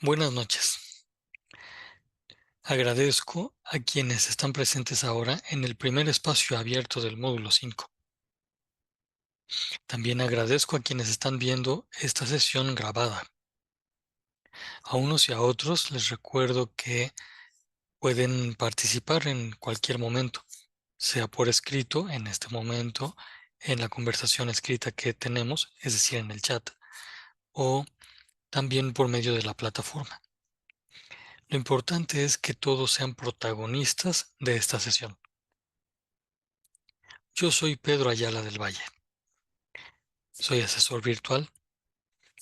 Buenas noches. Agradezco a quienes están presentes ahora en el primer espacio abierto del módulo 5. También agradezco a quienes están viendo esta sesión grabada. A unos y a otros les recuerdo que pueden participar en cualquier momento, sea por escrito en este momento, en la conversación escrita que tenemos, es decir, en el chat, o también por medio de la plataforma. Lo importante es que todos sean protagonistas de esta sesión. Yo soy Pedro Ayala del Valle. Soy asesor virtual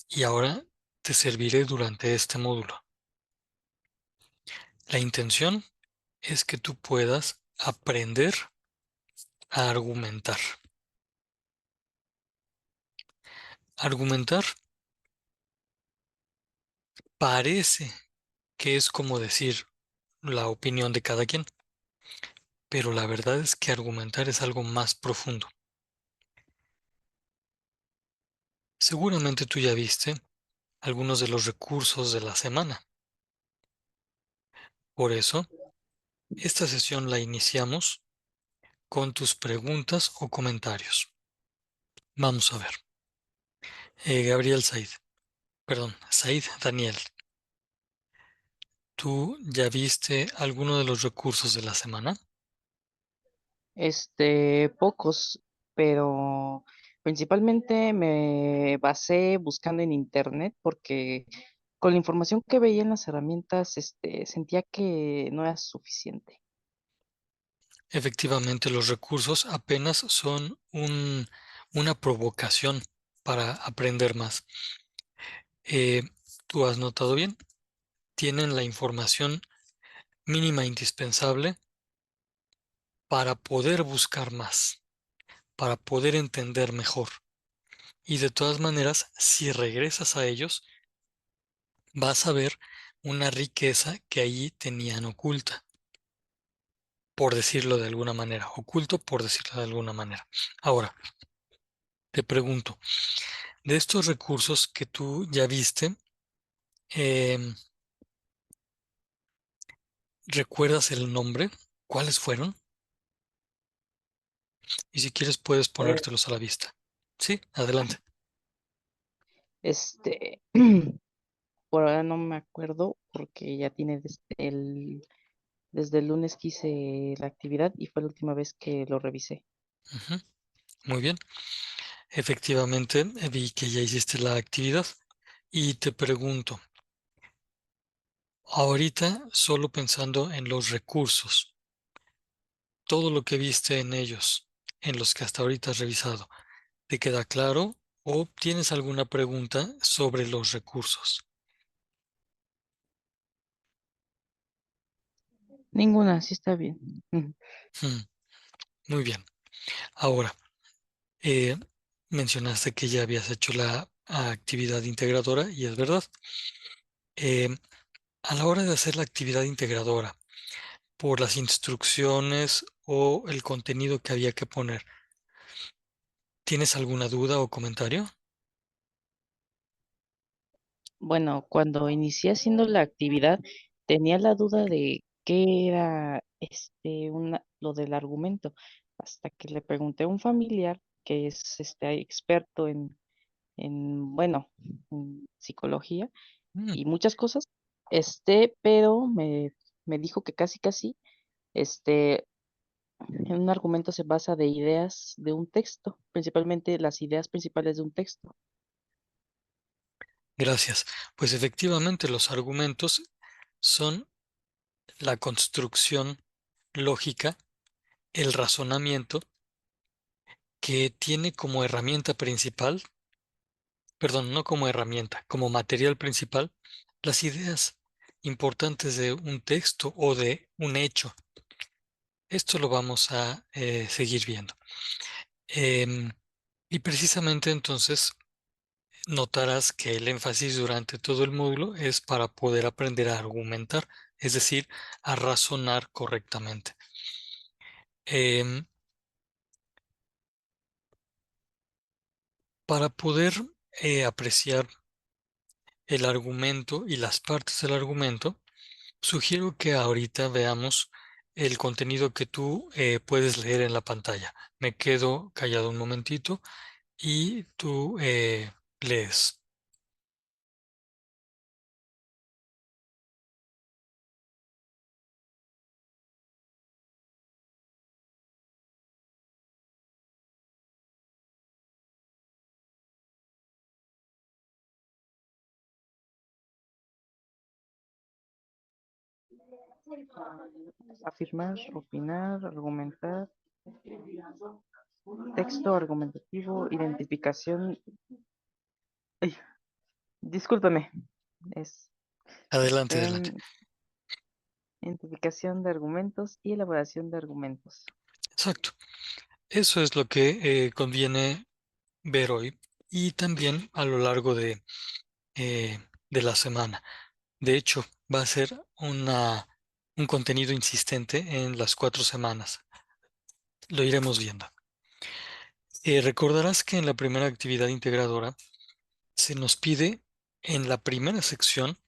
y ahora te serviré durante este módulo. La intención es que tú puedas aprender a argumentar. Argumentar parece que es como decir la opinión de cada quien, pero la verdad es que argumentar es algo más profundo. Seguramente tú ya viste algunos de los recursos de la semana. Por eso, esta sesión la iniciamos con tus preguntas o comentarios. Vamos a ver. Gabriel Said, perdón, Said Daniel, ¿tú ya viste alguno de los recursos de la semana? Pocos, pero principalmente me basé buscando en internet porque con la información que veía en las herramientas, sentía que no era suficiente. Efectivamente, los recursos apenas son una provocación para aprender más. Eh, ¿Tú has notado bien? Tienen la información mínima indispensable para poder buscar más, para poder entender mejor. Y de todas maneras, si regresas a ellos, vas a ver una riqueza que allí tenían oculta, por decirlo de alguna manera, oculto por decirlo de alguna manera. Ahora, te pregunto, de estos recursos que tú ya viste, em, ¿recuerdas el nombre? ¿Cuáles fueron? Y si quieres puedes Eh, ponértelos a la vista. Sí, adelante. este, por ahora no me acuerdo porque ya tiene desde el lunes que hice la actividad y fue la última vez que lo revisé. Ujú, muy bien. Efectivamente, vi que ya hiciste la actividad y te pregunto, ahorita solo pensando en los recursos, todo lo que viste en ellos, en los que hasta ahorita has revisado, ¿te queda claro o tienes alguna pregunta sobre los recursos? Ninguna, sí está bien. Mm, muy bien. Ahora, eh, mencionaste que ya habías hecho la actividad integradora y es verdad. Eh, a la hora de hacer la actividad integradora, por las instrucciones o el contenido que había que poner, ¿tienes alguna duda o comentario? Bueno, cuando inicié haciendo la actividad, tenía la duda de qué era lo del argumento, hasta que le pregunté a un familiar que es experto bueno, en psicología Mm, y muchas cosas, pero me dijo que casi, este, en un argumento se basa de ideas de un texto, principalmente las ideas principales de un texto. gracias. Pues efectivamente los argumentos son la construcción lógica, el razonamiento que tiene como herramienta principal, perdón, no como herramienta, como material principal, las ideas importantes de un texto o de un hecho. Esto lo vamos a seguir viendo. Em, y precisamente entonces notarás que el énfasis durante todo el módulo es para poder aprender a argumentar, es decir, a razonar correctamente. Em, para poder apreciar el argumento y las partes del argumento, sugiero que ahorita veamos el contenido que tú puedes leer en la pantalla. Me quedo callado un momentito y tú lees. Afirmar, opinar, argumentar, texto argumentativo, identificación. Ay, discúlpame. Es Adelante, adelante. este, identificación de argumentos y elaboración de argumentos. Exacto. Eso es lo que conviene ver hoy y también a lo largo de la semana. De hecho, va a ser un contenido insistente en las 4 semanas. Lo iremos viendo. Recordarás que en la primera actividad integradora se nos pide en la primera sección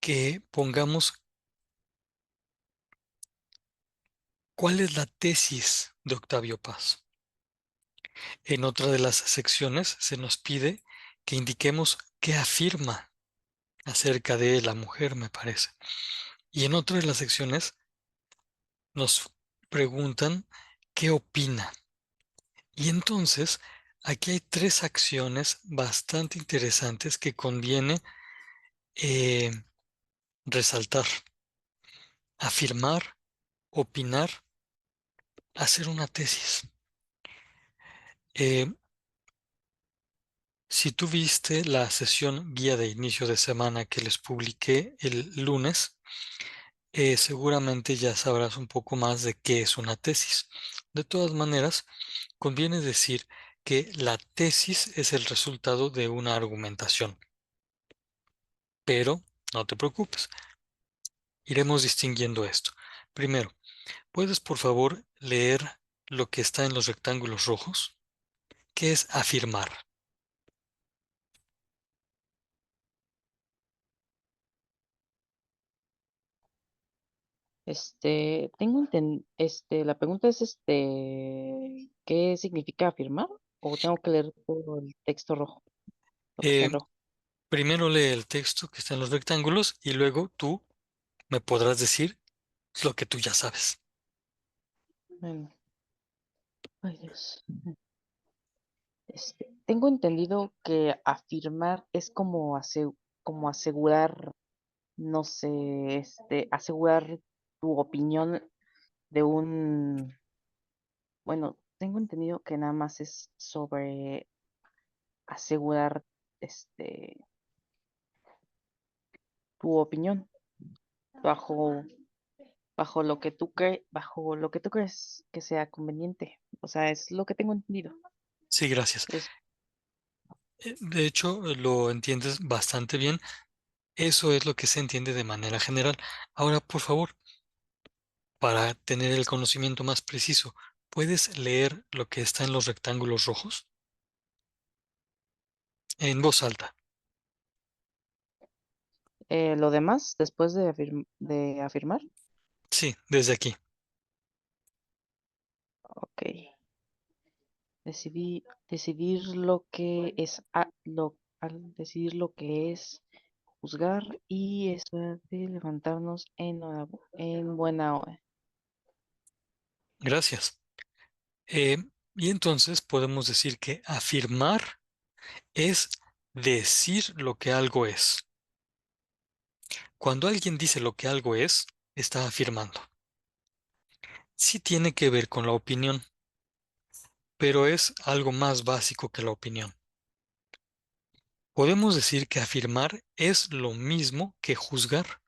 que pongamos cuál es la tesis de Octavio Paz. En otra de las secciones se nos pide que indiquemos qué afirma acerca de la mujer, me parece. Y en otra de las secciones nos preguntan qué opina. Y entonces, aquí hay 3 acciones bastante interesantes que conviene eh, resaltar. Afirmar, opinar, hacer una tesis. Eh, si tú viste la sesión guía de inicio de semana que les publiqué el lunes, seguramente ya sabrás un poco más de qué es una tesis. De todas maneras, conviene decir que la tesis es el resultado de una argumentación, pero no te preocupes, iremos distinguiendo esto. Primero, ¿puedes por favor leer lo que está en los rectángulos rojos? ¿Qué es afirmar? La pregunta es, ¿qué significa afirmar? ¿O tengo que leer todo el texto rojo, lo que está Eh, en rojo? Primero lee el texto que está en los rectángulos y luego tú me podrás decir lo que tú ya sabes. Bueno, ay Dios. Tengo entendido que afirmar es como asegurar, no sé, asegurar tu opinión de bueno, tengo entendido que nada más es sobre asegurar, este, tu opinión bajo, bajo lo que tú crees que sea conveniente. O sea, es lo que tengo entendido. Sí, gracias. Es, De hecho, lo entiendes bastante bien. Eso es lo que se entiende de manera general. Ahora, por favor, para tener el conocimiento más preciso, ¿puedes leer lo que está en los rectángulos rojos? En voz alta. lo demás, después de afirmar, Sí, desde aquí. ok. Decidir lo que es, al decidir lo que es juzgar y eso de levantarnos en buena hora. Gracias. Eh, y entonces podemos decir que afirmar es decir lo que algo es. Cuando alguien dice lo que algo es, está afirmando. Sí tiene que ver con la opinión, pero es algo más básico que la opinión. Podemos decir que afirmar es lo mismo que juzgar,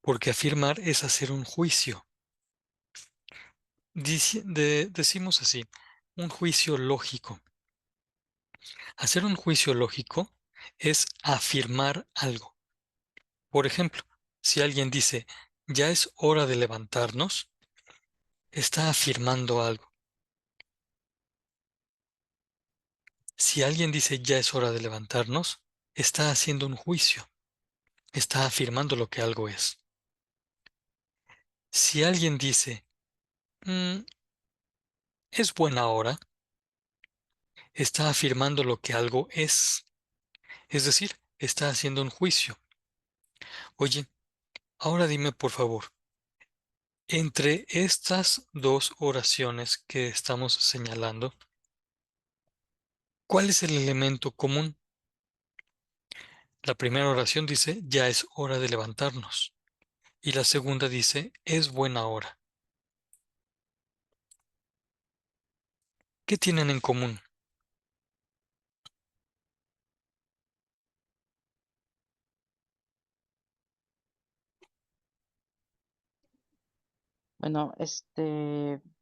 porque afirmar es hacer un juicio. Decimos así, un juicio lógico. Hacer un juicio lógico es afirmar algo. Por ejemplo, si alguien dice, ya es hora de levantarnos, está afirmando algo. Si alguien dice, ya es hora de levantarnos, está haciendo un juicio, está afirmando lo que algo es. Si alguien dice, "Mm, es buena hora", está afirmando lo que algo es decir, está haciendo un juicio. Oye, ahora dime por favor, entre estas dos oraciones que estamos señalando, ¿cuál es el elemento común? La primera oración dice, ya es hora de levantarnos. Y la segunda dice, es buena hora. ¿Qué tienen en común? Bueno,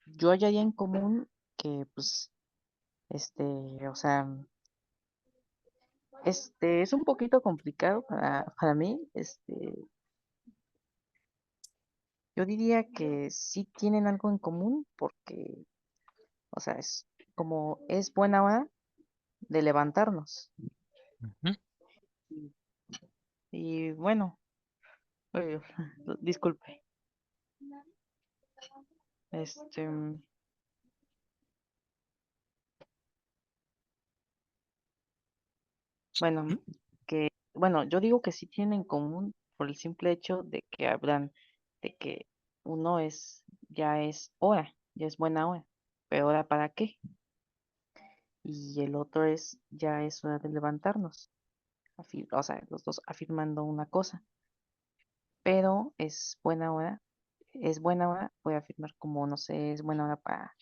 yo hallaría en común que, pues, o sea, es un poquito complicado para mí. Yo diría que sí tienen algo en común porque, o sea, es como es buena hora de levantarnos. Ujú. Y, y bueno, eh, disculpe, este, bueno, bueno, yo digo que sí tienen en común por el simple hecho de que hablan de que uno ya es hora, ya es buena hora, pero hora para qué, y el otro ya es hora de levantarnos, o sea, los dos afirmando una cosa, pero es buena hora, voy a afirmar como, no sé, es buena hora para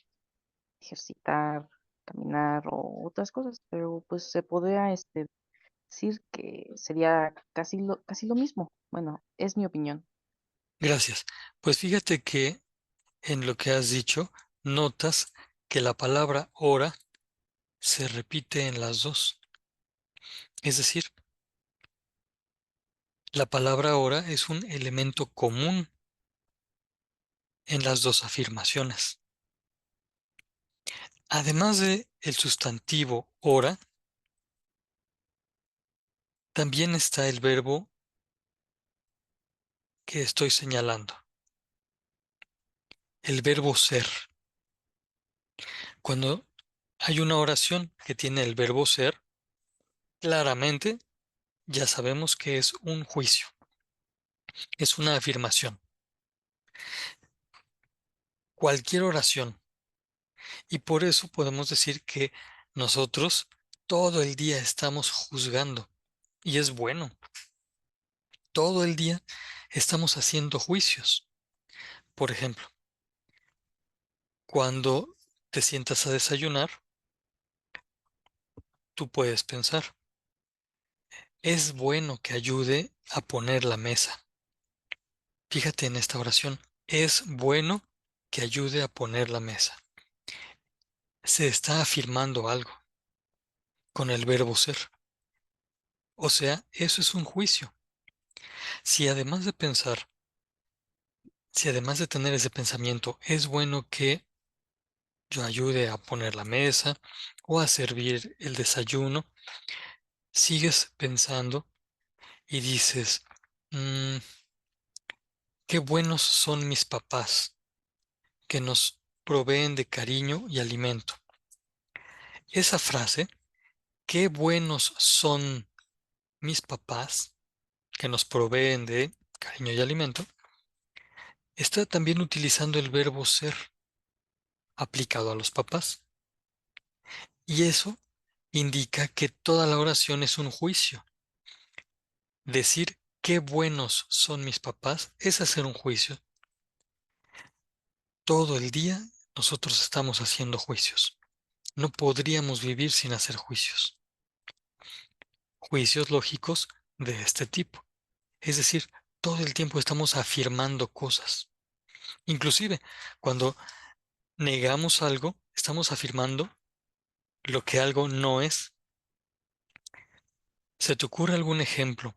ejercitar, caminar o otras cosas, pero pues se podría, decir que sería casi lo mismo. Bueno, es mi opinión. Gracias. Pues fíjate que en lo que has dicho, notas que la palabra hora se repite en las dos. Es decir, la palabra hora es un elemento común en las dos afirmaciones. Además de el sustantivo hora, también está el verbo que estoy señalando, el verbo ser. Cuando hay una oración que tiene el verbo ser, claramente ya sabemos que es un juicio, es una afirmación. Cualquier oración. Y por eso podemos decir que nosotros todo el día estamos juzgando. Y es bueno, todo el día estamos haciendo juicios. Por ejemplo, cuando te sientas a desayunar, tú puedes pensar, es bueno que ayude a poner la mesa. Fíjate en esta oración, es bueno que ayude a poner la mesa. Se está afirmando algo con el verbo ser. O sea, eso es un juicio. Si además de pensar, si además de tener ese pensamiento, es bueno que yo ayude a poner la mesa o a servir el desayuno, sigues pensando y dices, "Mm, qué buenos son mis papás, que nos proveen de cariño y alimento". Esa frase, qué buenos son mis papás, que nos proveen de cariño y alimento, está también utilizando el verbo ser aplicado a los papás. Y eso indica que toda la oración es un juicio. Decir qué buenos son mis papás es hacer un juicio. Todo el día nosotros estamos haciendo juicios. No podríamos vivir sin hacer juicios. Juicios lógicos de este tipo. Es decir, todo el tiempo estamos afirmando cosas. Inclusive, cuando negamos algo, estamos afirmando lo que algo no es. ¿Se te ocurre algún ejemplo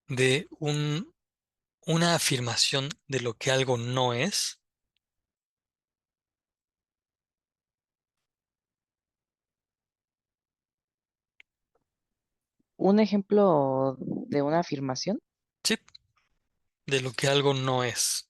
de una afirmación de lo que algo no es? Un ejemplo de una afirmación, Sí, de lo que algo no es.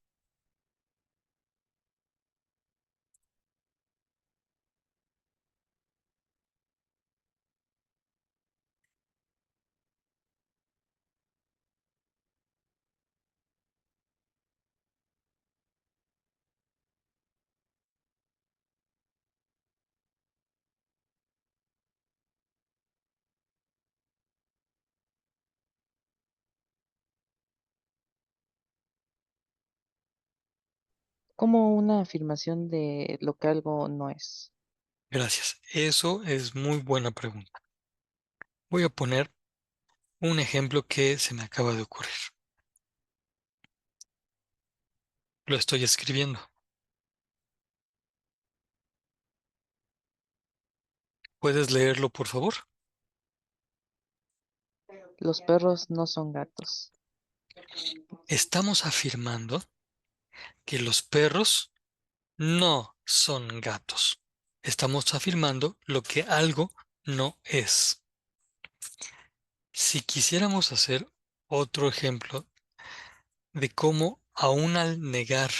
como una afirmación de lo que algo no es. Gracias. Eso es muy buena pregunta. Voy a poner un ejemplo que se me acaba de ocurrir. Lo estoy escribiendo. ¿Puedes leerlo, por favor? Los perros no son gatos. Estamos afirmando que los perros no son gatos. Estamos afirmando lo que algo no es. Si quisiéramos hacer otro ejemplo de cómo aún al negar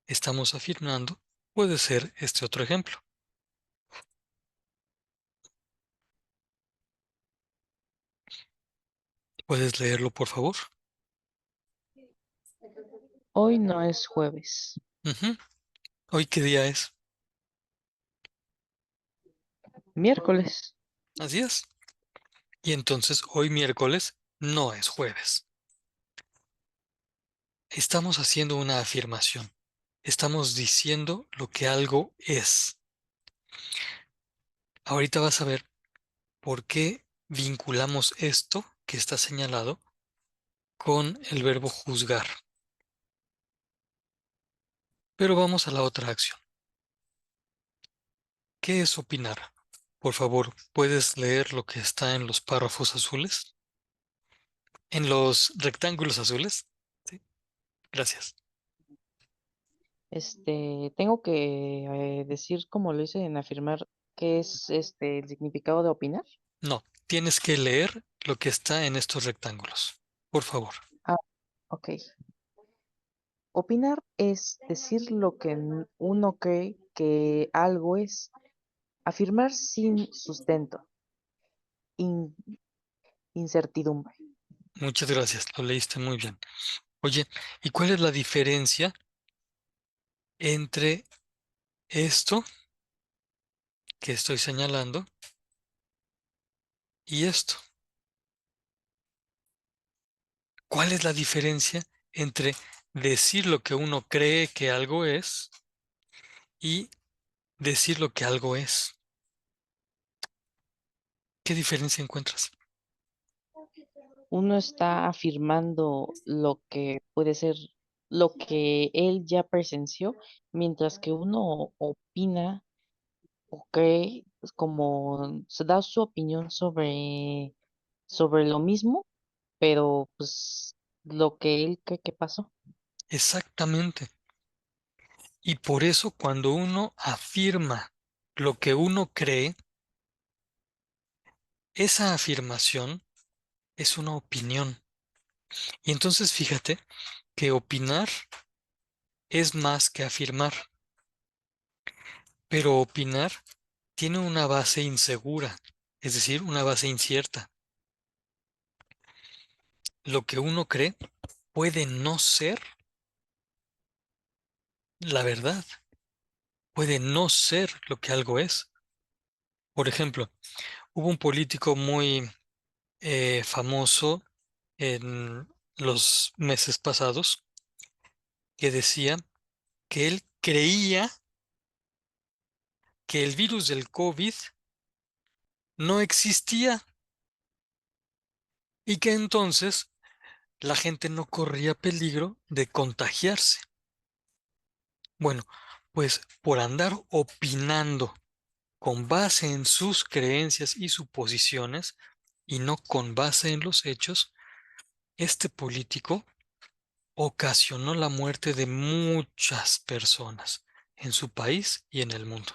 estamos afirmando, puede ser este otro ejemplo. ¿Puedes leerlo, por favor? Hoy no es jueves, Ujú. ¿Hoy qué día es? miércoles. Así es. Y entonces hoy miércoles no es jueves. Estamos haciendo una afirmación. Estamos diciendo lo que algo es. Ahorita vas a ver por qué vinculamos esto que está señalado con el verbo juzgar. Pero vamos a la otra acción. ¿Qué es opinar? Por favor, ¿puedes leer lo que está en los párrafos azules? En los rectángulos azules. Sí, gracias. Tengo que decir, como lo hice en afirmar, qué es el significado de opinar. No, tienes que leer lo que está en estos rectángulos. Por favor. Ah, ok. Opinar es decir lo que uno cree que algo es. Afirmar sin sustento, in- incertidumbre. Muchas gracias, lo leíste muy bien. Oye, ¿y cuál es la diferencia entre esto que estoy señalando y esto? ¿Cuál es la diferencia entre decir lo que uno cree que algo es y decir lo que algo es? ¿Qué diferencia encuentras? Uno está afirmando lo que puede ser lo que él ya presenció, mientras que uno opina o cree, pues, como se da su opinión sobre lo mismo, pero pues lo que él cree que pasó. Exactamente. Y por eso cuando uno afirma lo que uno cree, esa afirmación es una opinión. Y entonces fíjate que opinar es más que afirmar, pero opinar tiene una base insegura, es decir, una base incierta. Lo que uno cree puede no ser la verdad, puede no ser lo que algo es. Por ejemplo, hubo un político muy famoso en los meses pasados que decía que él creía que el virus del COVID no existía y que entonces la gente no corría peligro de contagiarse. Bueno, pues por andar opinando con base en sus creencias y suposiciones y no con base en los hechos, este político ocasionó la muerte de muchas personas en su país y en el mundo.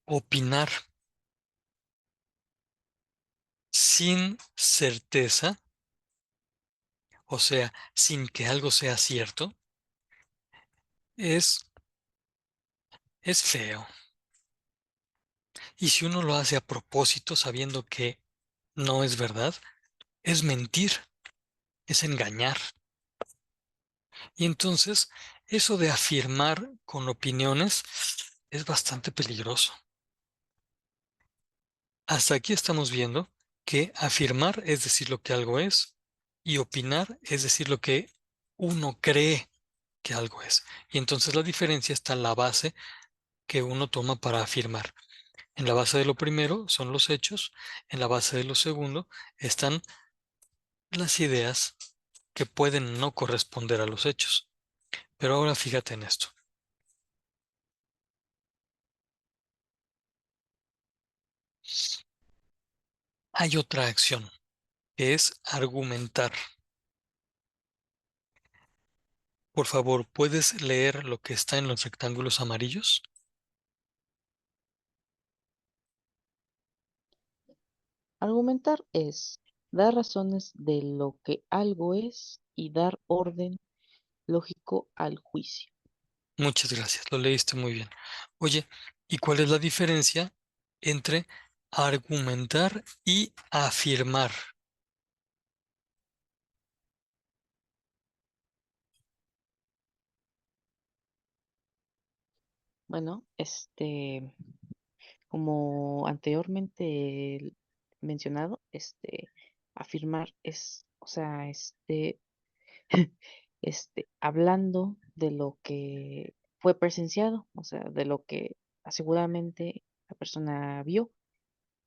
Opinar sin certeza, o sea, sin que algo sea cierto, es, es feo. Y si uno lo hace a propósito, sabiendo que no es verdad, es mentir, es engañar. Y entonces, eso de afirmar con opiniones es bastante peligroso. Hasta aquí estamos viendo que afirmar es decir lo que algo es y opinar es decir lo que uno cree que algo es. Y entonces la diferencia está en la base que uno toma para afirmar. En la base de lo primero son los hechos, en la base de lo segundo están las ideas que pueden no corresponder a los hechos. Pero ahora fíjate en esto. Hay otra acción, que es argumentar. Por favor, ¿puedes leer lo que está en los rectángulos amarillos? Argumentar es dar razones de lo que algo es y dar orden lógico al juicio. Muchas gracias, lo leíste muy bien. Oye, ¿y cuál es la diferencia entre argumentar y afirmar? Bueno, como anteriormente mencionado, afirmar es, o sea, hablando de lo que fue presenciado, o sea, de lo que seguramente la persona vio,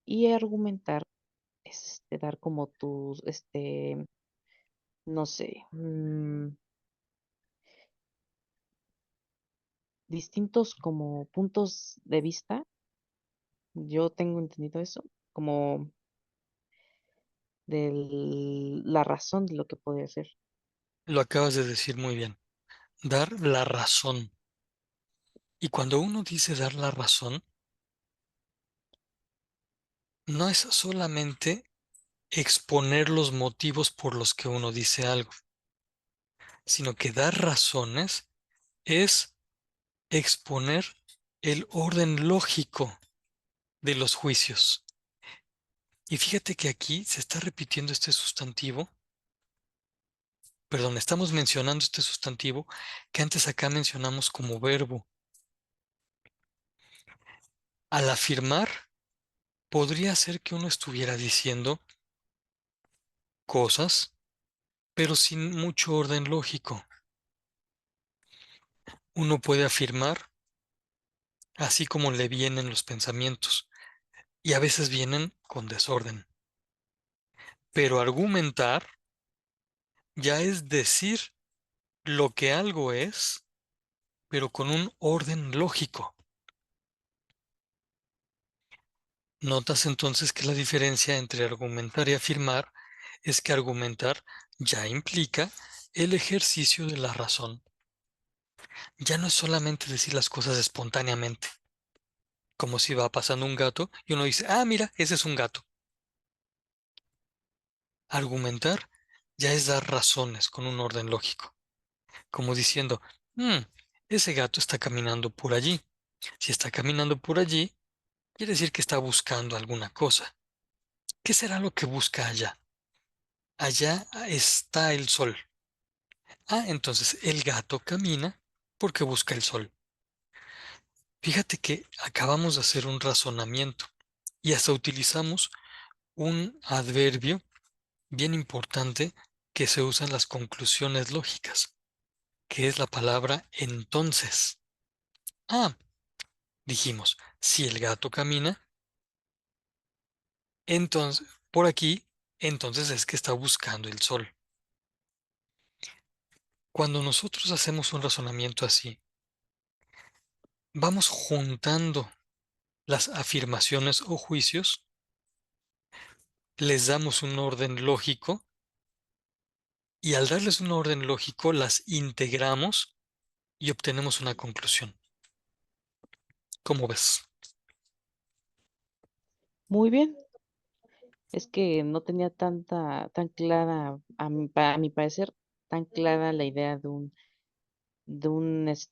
y argumentar es dar como tus, no sé, distintos como puntos de vista. Yo tengo entendido eso, como de la razón de lo que puede ser. Lo acabas de decir muy bien. Dar la razón. Y cuando uno dice dar la razón, no es solamente exponer los motivos por los que uno dice algo, sino que dar razones es exponer el orden lógico de los juicios. Y fíjate que aquí se está repitiendo este sustantivo, perdón, estamos mencionando este sustantivo que antes acá mencionamos como verbo. Al afirmar, podría ser que uno estuviera diciendo cosas, pero sin mucho orden lógico. Uno puede afirmar así como le vienen los pensamientos, y a veces vienen con desorden. Pero argumentar ya es decir lo que algo es, pero con un orden lógico. Notas entonces que la diferencia entre argumentar y afirmar es que argumentar ya implica el ejercicio de la razón. Ya no es solamente decir las cosas espontáneamente, como si va pasando un gato y uno dice, ah, mira, ese es un gato. Argumentar ya es dar razones con un orden lógico, como diciendo, "Mm, ese gato está caminando por allí. Si está caminando por allí, quiere decir que está buscando alguna cosa. ¿Qué será lo que busca allá? Allá está el sol. Ah, entonces el gato camina porque busca el sol. Fíjate que acabamos de hacer un razonamiento y hasta utilizamos un adverbio bien importante que se usa en las conclusiones lógicas, que es la palabra entonces. Ah, dijimos, si el gato camina, entonces, por aquí, entonces es que está buscando el sol. Cuando nosotros hacemos un razonamiento así, vamos juntando las afirmaciones o juicios, les damos un orden lógico y al darles un orden lógico las integramos y obtenemos una conclusión. ¿Cómo ves? Muy bien, Es que no tenía tan clara, a mi parecer, tan clara la idea de un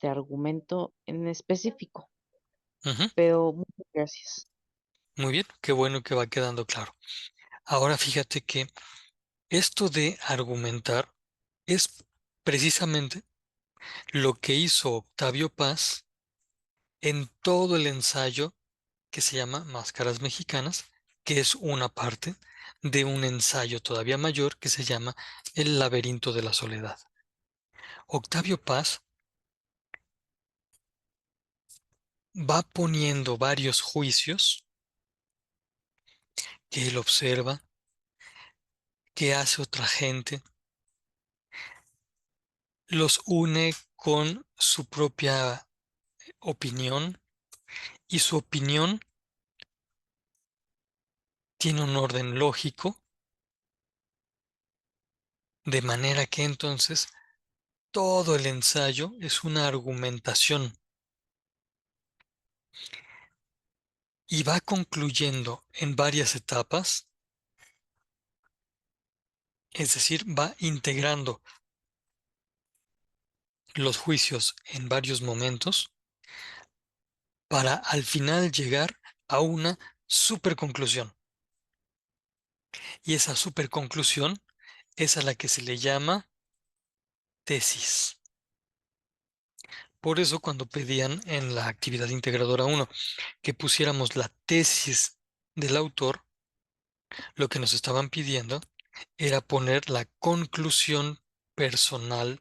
argumento en específico. Ujú. Pero muchas gracias. Muy bien, qué bueno que va quedando claro. Ahora fíjate que esto de argumentar es precisamente lo que hizo Octavio Paz en todo el ensayo que se llama Máscaras Mexicanas, que es una parte de un ensayo todavía mayor que se llama El laberinto de la soledad. Octavio Paz va poniendo varios juicios que él observa, que hace otra gente, los une con su propia opinión y su opinión tiene un orden lógico, de manera que entonces todo el ensayo es una argumentación y va concluyendo en varias etapas, es decir, va integrando los juicios en varios momentos para al final llegar a una superconclusión. Y esa superconclusión es a la que se le llama tesis. Por eso cuando pedían en la actividad integradora 1 que pusiéramos la tesis del autor, lo que nos estaban pidiendo era poner la conclusión personal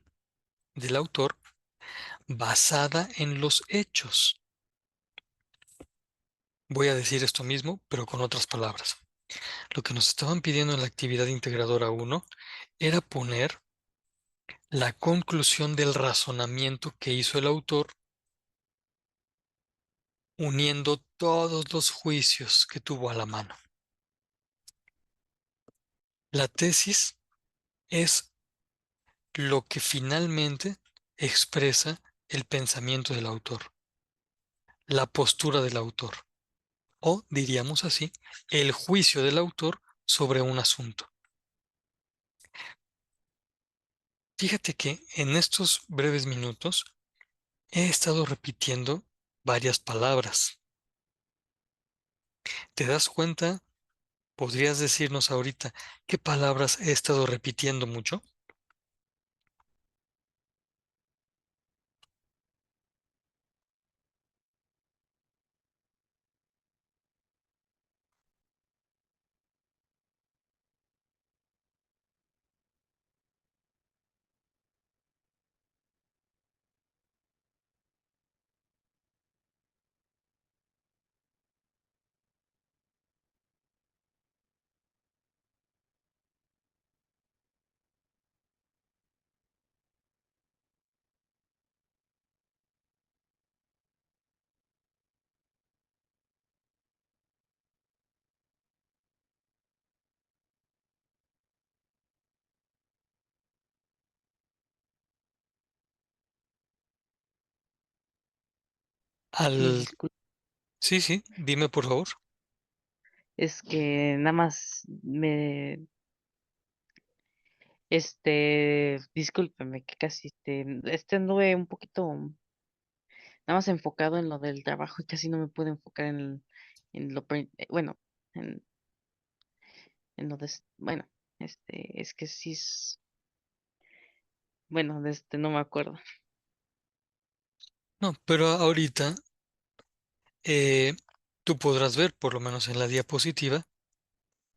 del autor basada en los hechos. Voy a decir esto mismo, pero con otras palabras. Lo que nos estaban pidiendo en la actividad integradora 1 era poner la conclusión del razonamiento que hizo el autor uniendo todos los juicios que tuvo a la mano. La tesis es lo que finalmente expresa el pensamiento del autor, la postura del autor, o diríamos así, el juicio del autor sobre un asunto. Fíjate que en estos breves minutos he estado repitiendo varias palabras. ¿Te das cuenta? ¿Podrías decirnos ahorita qué palabras he estado repitiendo mucho? Sí, Al... disculpe. Sí, sí, dime por favor. Es que nada más discúlpeme que casi, anduve un poquito, nada más enfocado en lo del trabajo y casi no me pude enfocar en bueno, en, en lo de, bueno, es que sí bueno, no me acuerdo. No, pero ahorita eh, tú podrás ver, por lo menos en la diapositiva,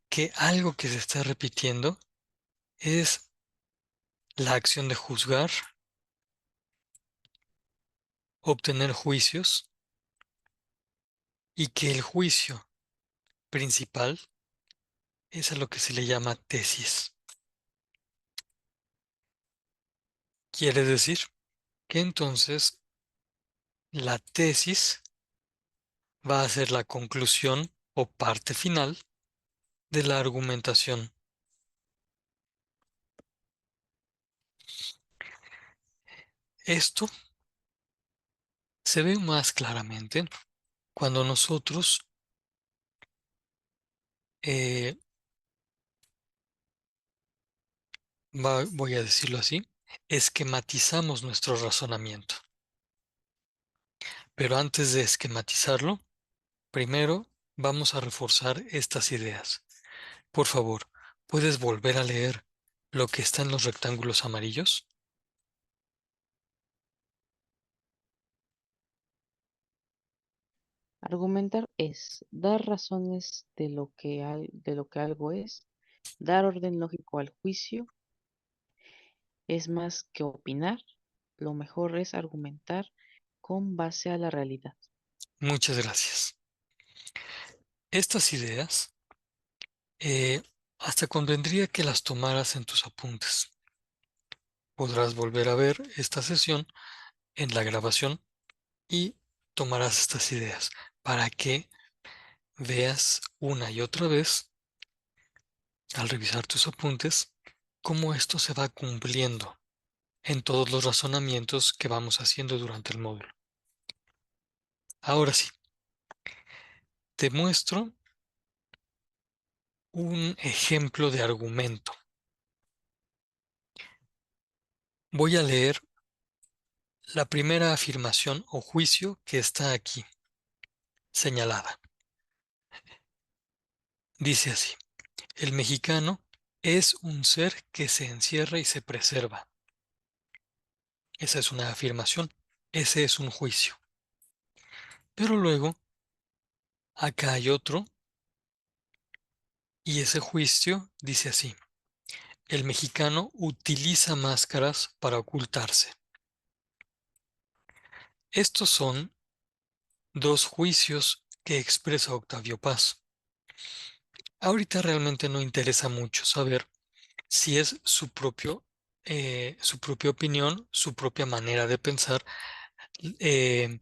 que algo que se está repitiendo es la acción de juzgar, obtener juicios y que el juicio principal es a lo que se le llama tesis. Quiere decir que entonces la tesis va a ser la conclusión o parte final de la argumentación. Esto se ve más claramente cuando nosotros voy a decirlo así, esquematizamos nuestro razonamiento. Pero antes de esquematizarlo, primero vamos a reforzar estas ideas. Por favor, ¿puedes volver a leer lo que está en los rectángulos amarillos? Argumentar es dar razones de lo que algo es, dar orden lógico al juicio, es más que opinar, lo mejor es argumentar con base a la realidad. Muchas gracias. Estas ideas, hasta convendría que las tomaras en tus apuntes. Podrás volver a ver esta sesión en la grabación y tomarás estas ideas para que veas una y otra vez, al revisar tus apuntes, cómo esto se va cumpliendo en todos los razonamientos que vamos haciendo durante el módulo. Ahora sí, te muestro un ejemplo de argumento. Voy a leer la primera afirmación o juicio que está aquí señalada. Dice así: el mexicano es un ser que se encierra y se preserva. Esa es una afirmación, ese es un juicio. Pero luego, acá hay otro, y ese juicio dice así: el mexicano utiliza máscaras para ocultarse. Estos son dos juicios que expresa Octavio Paz. Ahorita realmente no interesa mucho saber si es su propia opinión, su propia manera de pensar, eh,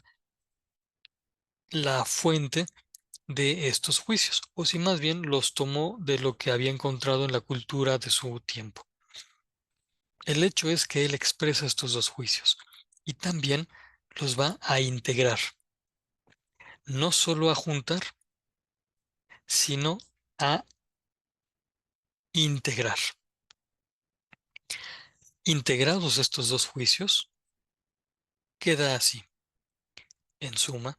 la fuente de estos juicios, o si más bien los tomó de lo que había encontrado en la cultura de su tiempo. El hecho es que él expresa estos dos juicios y también los va a integrar, no solo a juntar, sino a integrar. Integrados estos dos juicios, queda así. En suma,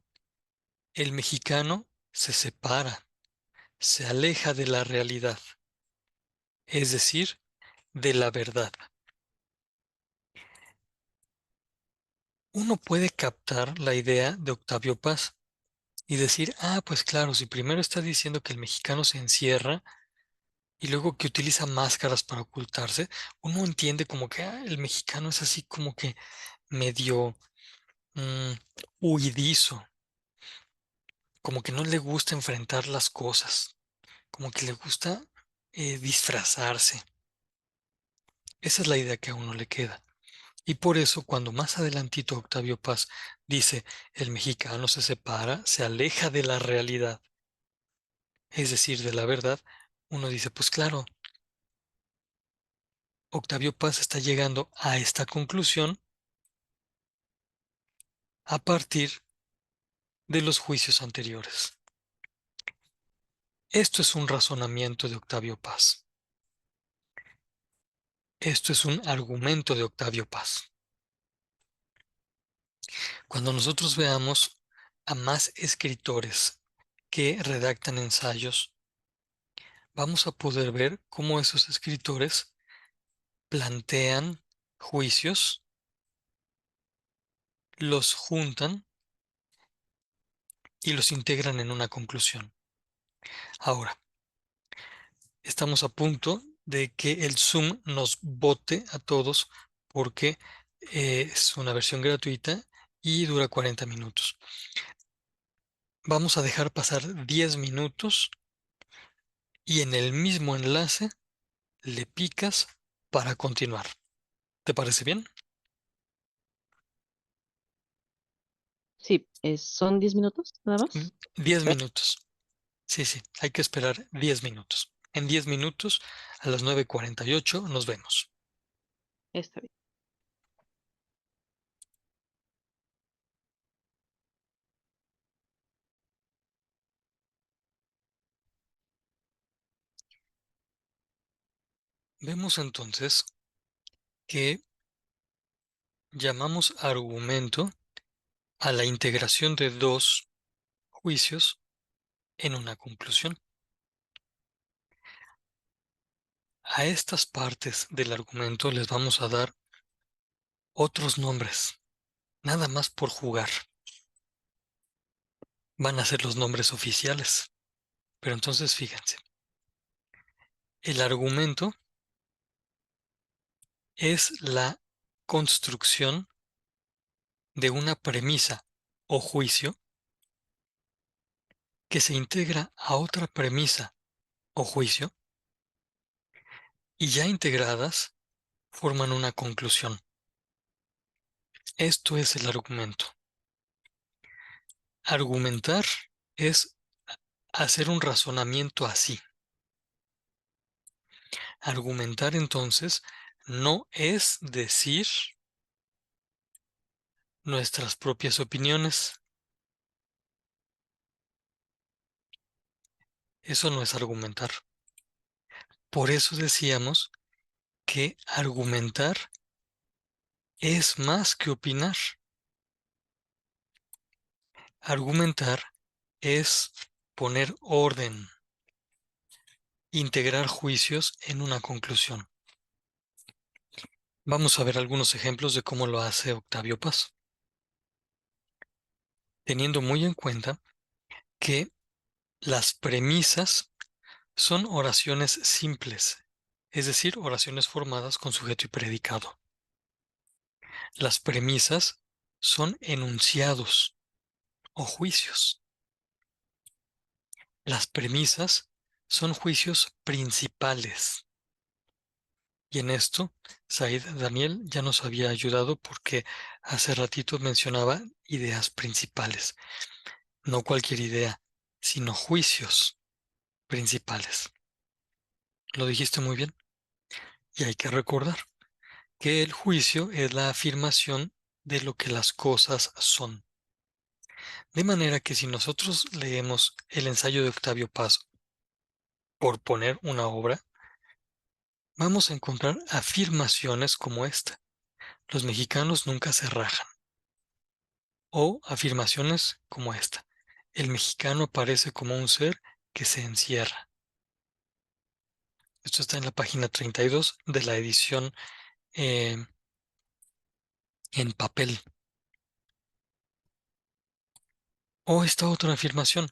el mexicano se separa, se aleja de la realidad, es decir, de la verdad. Uno puede captar la idea de Octavio Paz y decir, ah, pues claro, si primero está diciendo que el mexicano se encierra y luego que utiliza máscaras para ocultarse, uno entiende como que el mexicano es así como que medio mm, huidizo, como que no le gusta enfrentar las cosas, como que le gusta disfrazarse. Esa es la idea que a uno le queda. Y por eso, cuando más adelantito Octavio Paz dice, el mexicano se separa, se aleja de la realidad, es decir, de la verdad, uno dice, pues claro, Octavio Paz está llegando a esta conclusión a partir de los juicios anteriores. Esto es un razonamiento de Octavio Paz. Esto es un argumento de Octavio Paz. Cuando nosotros veamos a más escritores que redactan ensayos, vamos a poder ver cómo esos escritores plantean juicios, los juntan y los integran en una conclusión. Ahora, estamos a punto de que el Zoom nos bote a todos porque es una versión gratuita y dura 40 minutos. Vamos a dejar pasar 10 minutos y en el mismo enlace le picas para continuar. ¿Te parece bien? Sí, son 10 minutos nada Mm, más. 10 Espera, minutos. Sí, sí, hay que esperar 10 minutos. En 10 minutos, a las 9:48, nos vemos. está bien. Vemos entonces que llamamos argumento a la integración de dos juicios en una conclusión. A estas partes del argumento les vamos a dar otros nombres, nada más por jugar. Van a ser los nombres oficiales. Pero entonces fíjense, el argumento es la construcción de una premisa o juicio que se integra a otra premisa o juicio y ya integradas forman una conclusión. Esto es el argumento. Argumentar es hacer un razonamiento así. Argumentar entonces no es decir nuestras propias opiniones. Eso no es argumentar. Por eso decíamos que argumentar es más que opinar. Argumentar es poner orden, integrar juicios en una conclusión. Vamos a ver algunos ejemplos de cómo lo hace Octavio Paz, teniendo muy en cuenta que las premisas son oraciones simples, es decir, oraciones formadas con sujeto y predicado. Las premisas son enunciados o juicios. Las premisas son juicios principales. Y en esto, Said Daniel ya nos había ayudado porque hace ratito mencionaba ideas principales. No cualquier idea, sino juicios principales. Lo dijiste muy bien. Y hay que recordar que el juicio es la afirmación de lo que las cosas son. De manera que si nosotros leemos el ensayo de Octavio Paz, por poner una obra, vamos a encontrar afirmaciones como esta. Los mexicanos nunca se rajan. O afirmaciones como esta. El mexicano aparece como un ser que se encierra. Esto está en la página 32 de la edición eh, en papel. O esta otra afirmación.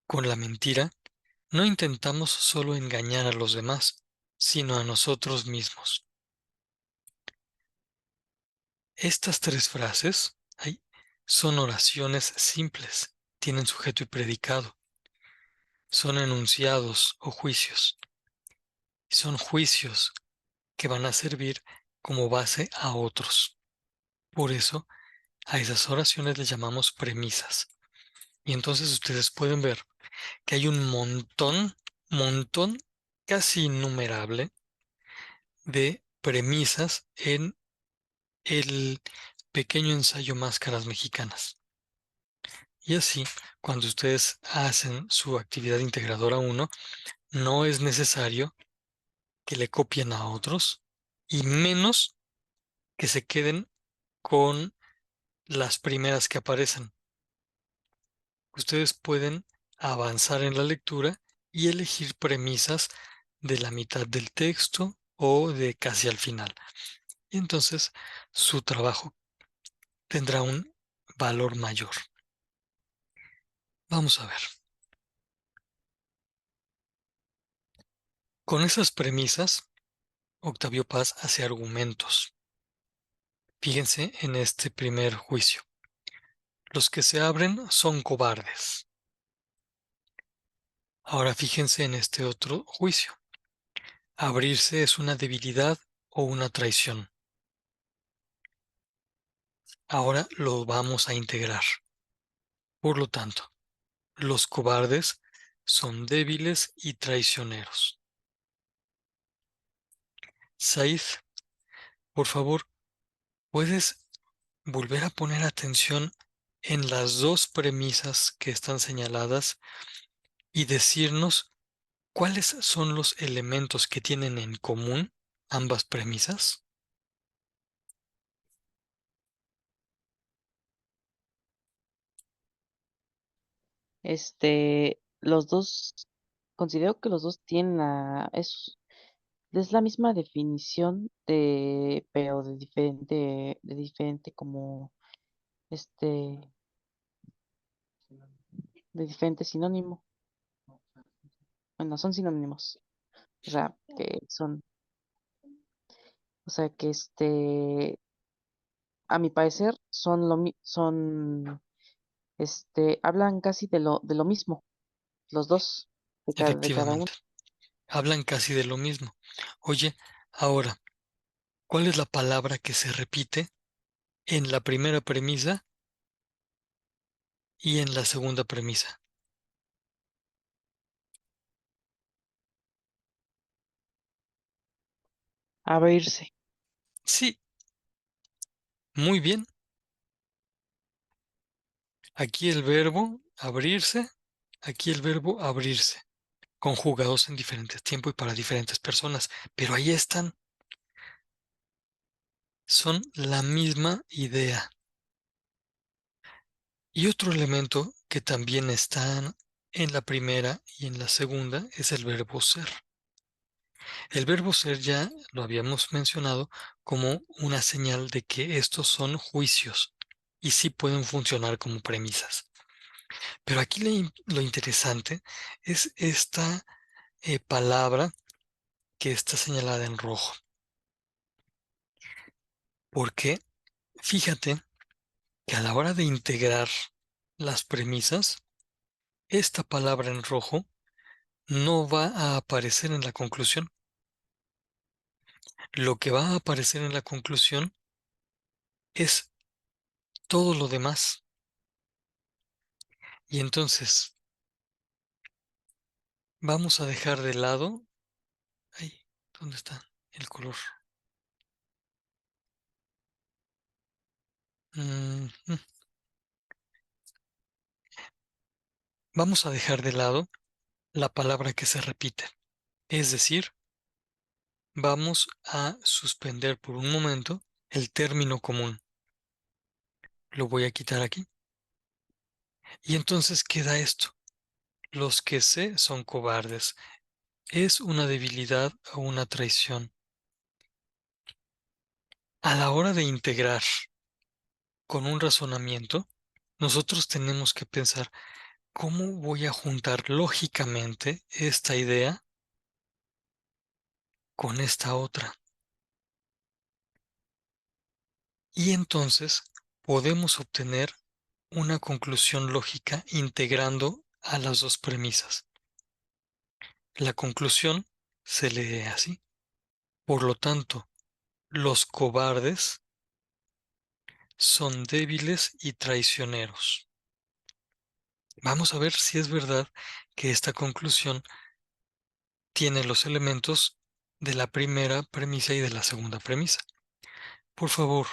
Con la mentira no intentamos solo engañar a los demás, sino a nosotros mismos. Estas tres frases son oraciones simples, tienen sujeto y predicado, son enunciados o juicios, y son juicios que van a servir como base a otros. Por eso, a esas oraciones les llamamos premisas. Y entonces ustedes pueden ver que hay un montón, casi innumerable, de premisas en el pequeño ensayo Máscaras Mexicanas. Y así, cuando ustedes hacen su actividad integradora 1, no es necesario que le copien a otros y menos que se queden con las primeras que aparecen. Ustedes pueden avanzar en la lectura y elegir premisas de la mitad del texto o de casi al final. Y entonces su trabajo tendrá un valor mayor. Vamos a ver. Con esas premisas, Octavio Paz hace argumentos. Fíjense en este primer juicio. Los que se abren son cobardes. Ahora fíjense en este otro juicio. Abrirse es una debilidad o una traición. Ahora lo vamos a integrar. Por lo tanto, los cobardes son débiles y traicioneros. Said, por favor, ¿puedes volver a poner atención en las dos premisas que están señaladas y decirnos cuáles son los elementos que tienen en común ambas premisas? Los 2 considero que los 2 tienen es la misma definición pero de diferente como, este, de diferente sinónimo. Bueno, son sinónimos, o sea, que son o sea, que, a mi parecer hablan casi de lo mismo, los 2 de cada uno. Efectivamente, hablan casi de lo mismo. Oye, ahora, ¿cuál es la palabra que se repite en la primera premisa y en la segunda premisa? Abrirse. Sí, muy bien. Aquí el verbo abrirse, aquí el verbo abrirse, conjugados en diferentes tiempos y para diferentes personas, pero ahí están, son la misma idea. Y otro elemento que también está en la primera y en la segunda es el verbo ser. El verbo ser ya lo habíamos mencionado como una señal de que estos son juicios y sí pueden funcionar como premisas. Pero aquí lo interesante es esta palabra que está señalada en rojo. Porque fíjate que a la hora de integrar las premisas, esta palabra en rojo no va a aparecer en la conclusión. Lo que va a aparecer en la conclusión es todo lo demás. Y entonces vamos a dejar de lado. Ay, ¿dónde está el color? Mm, mm. Vamos a dejar de lado la palabra que se repite. Es decir, vamos a suspender por un momento el término común. Lo voy a quitar aquí. Y entonces queda esto. Los que se son cobardes. Es una debilidad o una traición. A la hora de integrar con un razonamiento, nosotros tenemos que pensar cómo voy a juntar lógicamente esta idea con esta otra. Y entonces podemos obtener una conclusión lógica integrando a las dos premisas. La conclusión se lee así. Por lo tanto, los cobardes son débiles y traicioneros. Vamos a ver si es verdad que esta conclusión tiene los elementos de la primera premisa y de la segunda premisa. Por favor,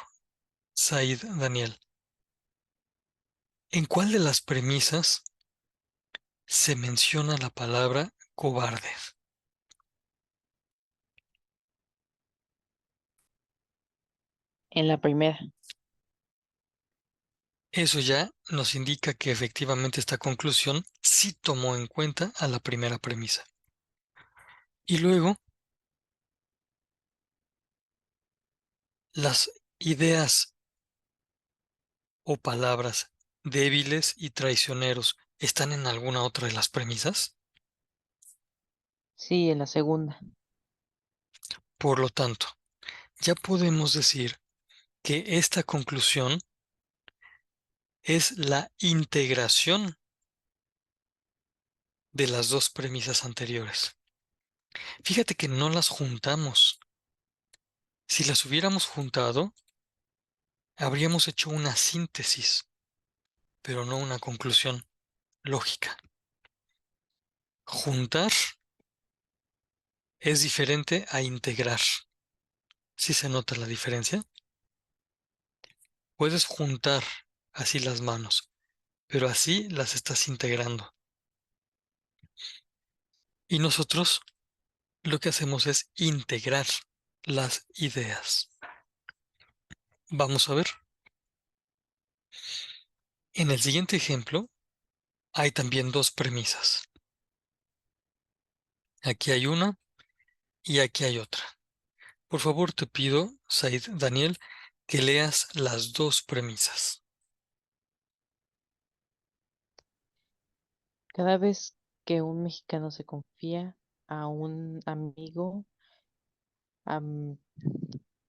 Said Daniel, ¿en cuál de las premisas se menciona la palabra cobarde? En la primera. Eso ya nos indica que efectivamente esta conclusión sí tomó en cuenta a la primera premisa. Y luego, las ideas o palabras débiles y traicioneros están en alguna otra de las premisas. Sí, en la segunda. Por lo tanto, ya podemos decir que esta conclusión es la integración de las dos premisas anteriores. Fíjate que no las juntamos. Si las hubiéramos juntado, habríamos hecho una síntesis, pero no una conclusión lógica. Juntar es diferente a integrar. ¿Sí se nota la diferencia? Puedes juntar así las manos, pero así las estás integrando. Y nosotros lo que hacemos es integrar las ideas. Vamos a ver. En el siguiente ejemplo hay también dos premisas. Aquí hay una y aquí hay otra. Por favor, te pido, Said Daniel, que leas las dos premisas. Cada vez que un mexicano se confía a un amigo, am-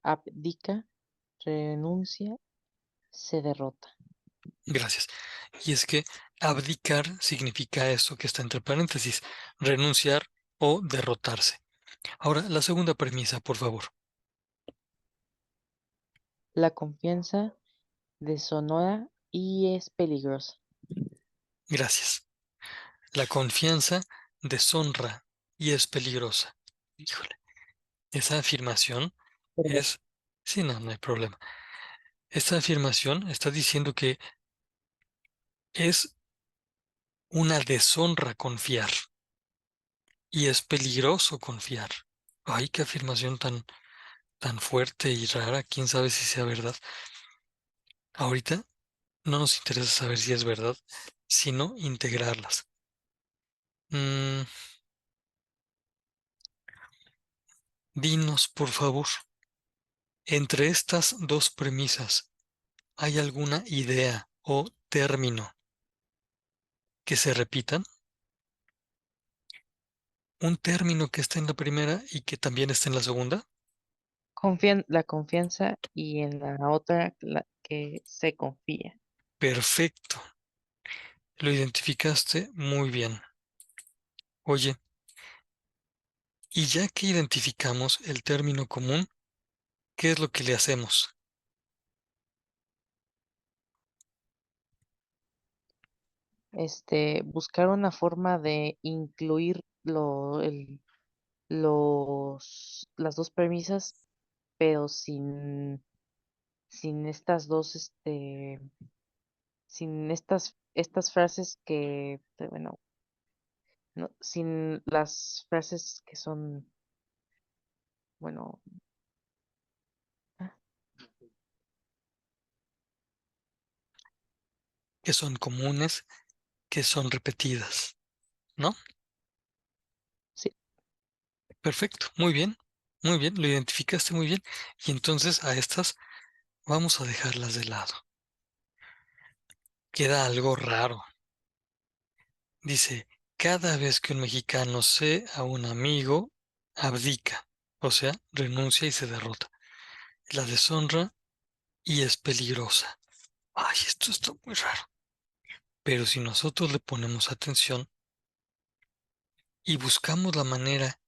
abdica, renuncia, se derrota. Gracias. Y es que abdicar significa esto que está entre paréntesis, renunciar o derrotarse. Ahora, la segunda premisa, por favor. La confianza deshonora y es peligrosa. Gracias. La confianza deshonra y es peligrosa. Híjole, esa afirmación Perdón. es... Sí, no, no hay problema. Esta afirmación está diciendo que es una deshonra confiar y es peligroso confiar. Ay, qué afirmación tan fuerte y rara. Quién sabe si sea verdad. Ahorita no nos interesa saber si es verdad, sino integrarlas. Mm, dinos, por favor, entre estas dos premisas, ¿hay alguna idea o término que se repitan? ¿Un término que está en la primera y que también está en la segunda? La confianza y en la otra la que se confía. Perfecto, lo identificaste muy bien. Oye, y ya que identificamos el término común, ¿qué es lo que le hacemos? Buscar una forma de incluir las dos premisas, pero sin estas dos, sin estas frases bueno, no, sin las frases que son, bueno, ah, Que son comunes, que son repetidas, ¿no? sí, Perfecto, muy bien, lo identificaste muy bien. Y entonces a estas vamos a dejarlas de lado. Queda algo raro. Dice, cada vez que un mexicano se a un amigo, abdica, o sea, renuncia y se derrota. La deshonra y es peligrosa. Ay, esto está muy raro. Pero si nosotros le ponemos atención y buscamos la manera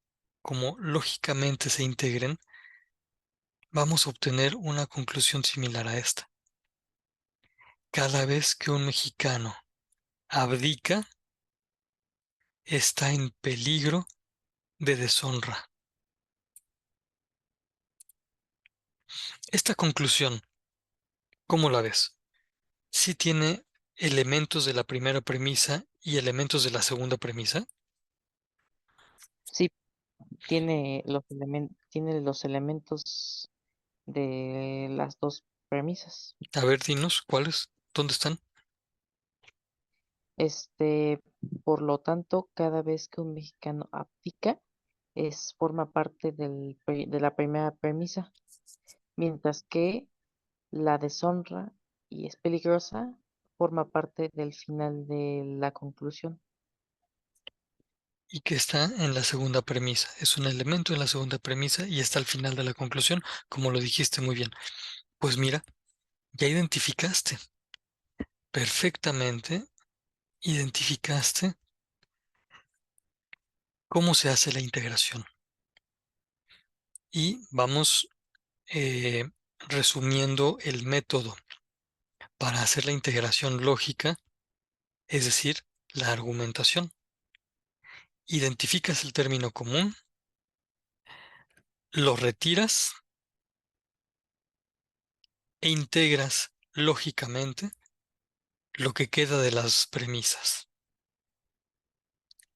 como lógicamente se integren, vamos a obtener una conclusión similar a esta. Cada vez que un mexicano abdica, está en peligro de deshonra. Esta conclusión, ¿cómo la ves? ¿Sí tiene elementos de la primera premisa y elementos de la segunda premisa? sí, tiene los elementos de las dos premisas. A ver, dinos, ¿cuáles? ¿Dónde están? Este, por lo tanto, cada vez que un mexicano abdica, forma parte de la primera premisa, mientras que la deshonra y es peligrosa forma parte del final de la conclusión. Y que está en la segunda premisa. Es un elemento en la segunda premisa y está al final de la conclusión, como lo dijiste muy bien. Pues mira, ya perfectamente, identificaste cómo se hace la integración. Y vamos eh, resumiendo el método para hacer la integración lógica, es decir, la argumentación. Identificas el término común, lo retiras e integras lógicamente lo que queda de las premisas.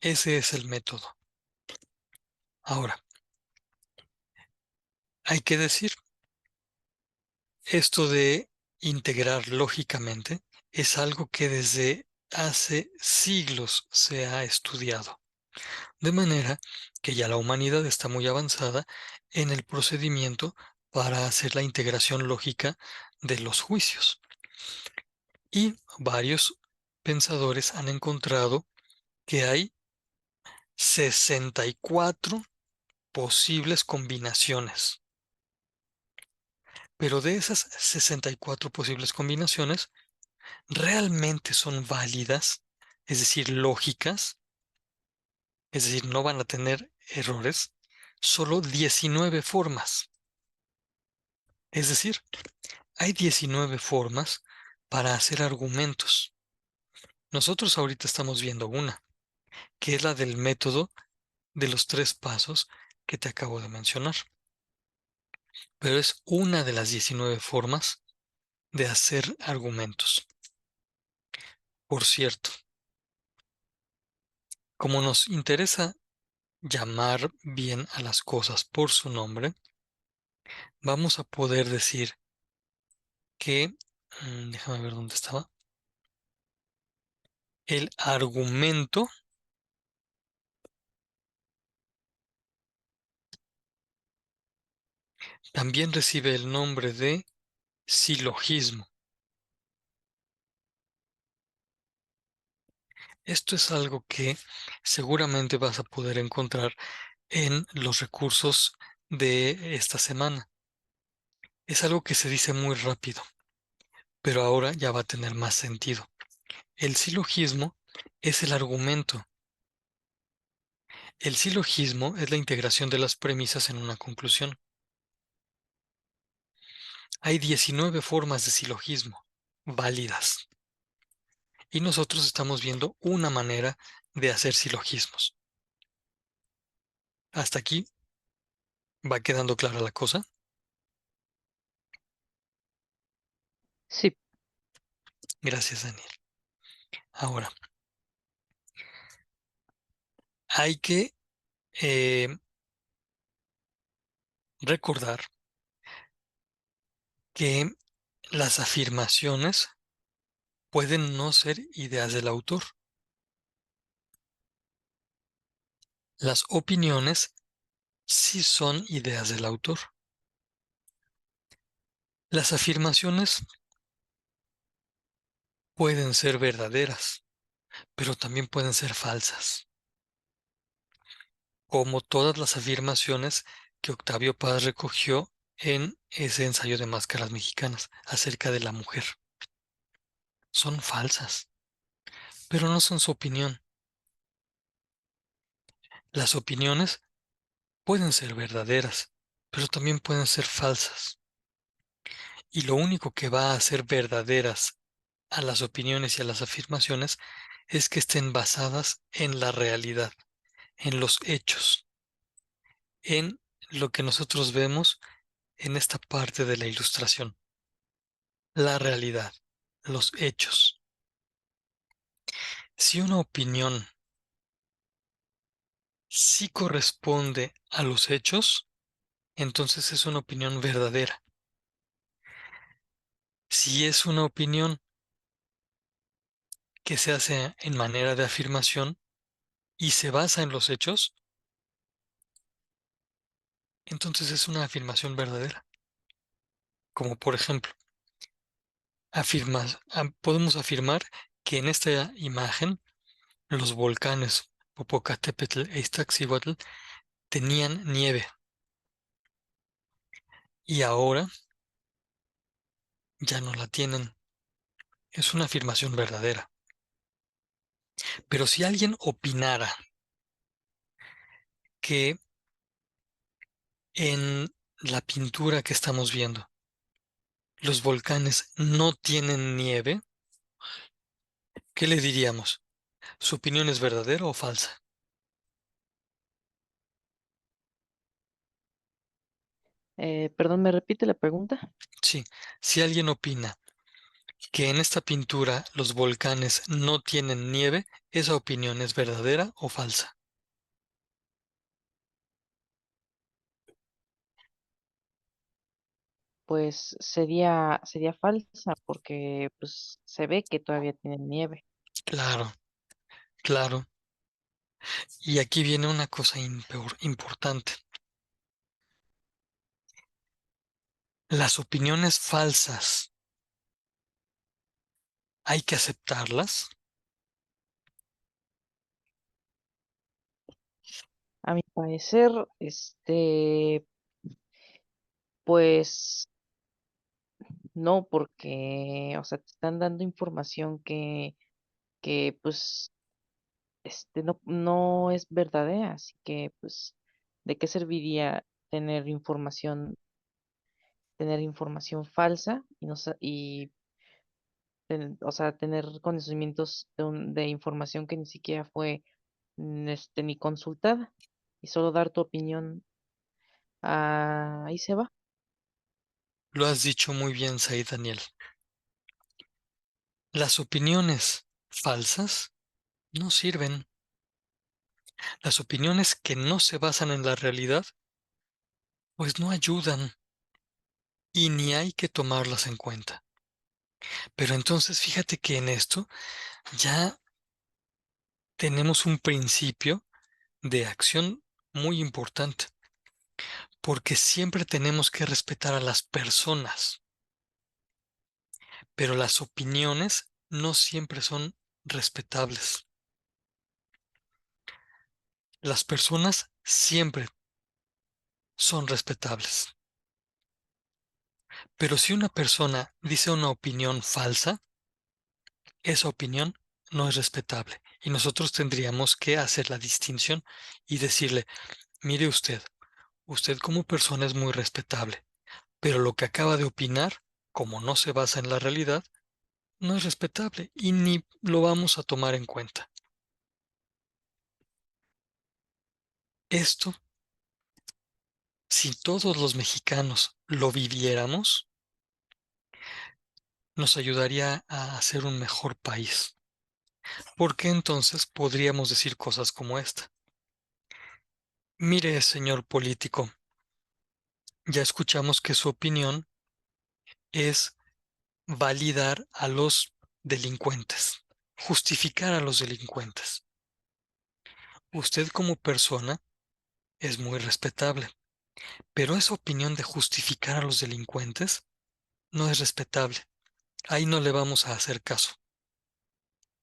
Ese es el método. Ahora, hay que decir, esto de integrar lógicamente es algo que desde hace siglos se ha estudiado, de manera que ya la humanidad está muy avanzada en el procedimiento para hacer la integración lógica de los juicios. Y varios pensadores han encontrado que hay 64 posibles combinaciones, pero de esas 64 posibles combinaciones, ¿realmente son válidas? Es decir, lógicas, es decir, no van a tener errores, solo 19 formas. Es decir, hay 19 formas para hacer argumentos. Nosotros ahorita estamos viendo una, que es la del método de los 3 pasos que te acabo de mencionar. Pero es una de las 19 formas de hacer argumentos. Por cierto, como nos interesa llamar bien a las cosas por su nombre, vamos a poder decir que, déjame ver dónde estaba, el argumento también recibe el nombre de silogismo. Esto es algo que seguramente vas a poder encontrar en los recursos de esta semana. Es algo que se dice muy rápido, pero ahora ya va a tener más sentido. El silogismo es el argumento. El silogismo es la integración de las premisas en una conclusión. Hay 19 formas de silogismo válidas y nosotros estamos viendo una manera de hacer silogismos. Hasta aquí va quedando clara la cosa. Sí, Gracias, Daniel. Ahora, hay que eh, recordar que las afirmaciones pueden no ser ideas del autor. Las opiniones sí son ideas del autor. Las afirmaciones pueden ser verdaderas, pero también pueden ser falsas, como todas las afirmaciones que Octavio Paz recogió en ese ensayo de Máscaras Mexicanas acerca de la mujer. Son falsas, pero no son su opinión. Las opiniones pueden ser verdaderas, pero también pueden ser falsas. Y lo único que va a hacer verdaderas a las opiniones y a las afirmaciones es que estén basadas en la realidad, en los hechos, en lo que nosotros vemos en esta parte de la ilustración, la realidad, los hechos. Si una opinión sí corresponde a los hechos, entonces es una opinión verdadera. Si es una opinión que se hace en manera de afirmación y se basa en los hechos, entonces es una afirmación verdadera. Como por ejemplo, podemos afirmar que en esta imagen los volcanes Popocatépetl e Iztaccíhuatl tenían nieve y ahora ya no la tienen. Es una afirmación verdadera. Pero si alguien opinara que en la pintura que estamos viendo los volcanes no tienen nieve, ¿qué le diríamos? ¿Su opinión es verdadera o falsa? perdón, ¿me repite la pregunta? Sí, si alguien opina que en esta pintura los volcanes no tienen nieve, ¿esa opinión es verdadera o falsa? Pues sería falsa porque pues se ve que todavía tiene nieve. Claro, claro. Y aquí viene una cosa importante. Las opiniones falsas, ¿hay que aceptarlas? A mi parecer, pues no, porque, o sea, te están dando información que pues, no es verdadera, así que, pues, ¿de qué serviría tener información falsa y no sa- y o sea, tener conocimientos de información que ni siquiera fue ni consultada y solo dar tu opinión, ahí se va. Lo has dicho muy bien, Said Daniel. Las opiniones falsas no sirven. Las opiniones que no se basan en la realidad, pues no ayudan y ni hay que tomarlas en cuenta. Pero entonces fíjate que en esto ya tenemos un principio de acción muy importante, porque siempre tenemos que respetar a las personas, pero las opiniones no siempre son respetables. Las personas siempre son respetables, pero si una persona dice una opinión falsa, esa opinión no es respetable y nosotros tendríamos que hacer la distinción y decirle, mire usted, usted como persona es muy respetable, pero lo que acaba de opinar, como no se basa en la realidad, no es respetable y ni lo vamos a tomar en cuenta. Esto, si todos los mexicanos lo viviéramos, nos ayudaría a hacer un mejor país, porque entonces podríamos decir cosas como esta. Mire, señor político, ya escuchamos que su opinión es validar a los delincuentes, justificar a los delincuentes. Usted como persona es muy respetable, pero esa opinión de justificar a los delincuentes no es respetable. Ahí no le vamos a hacer caso.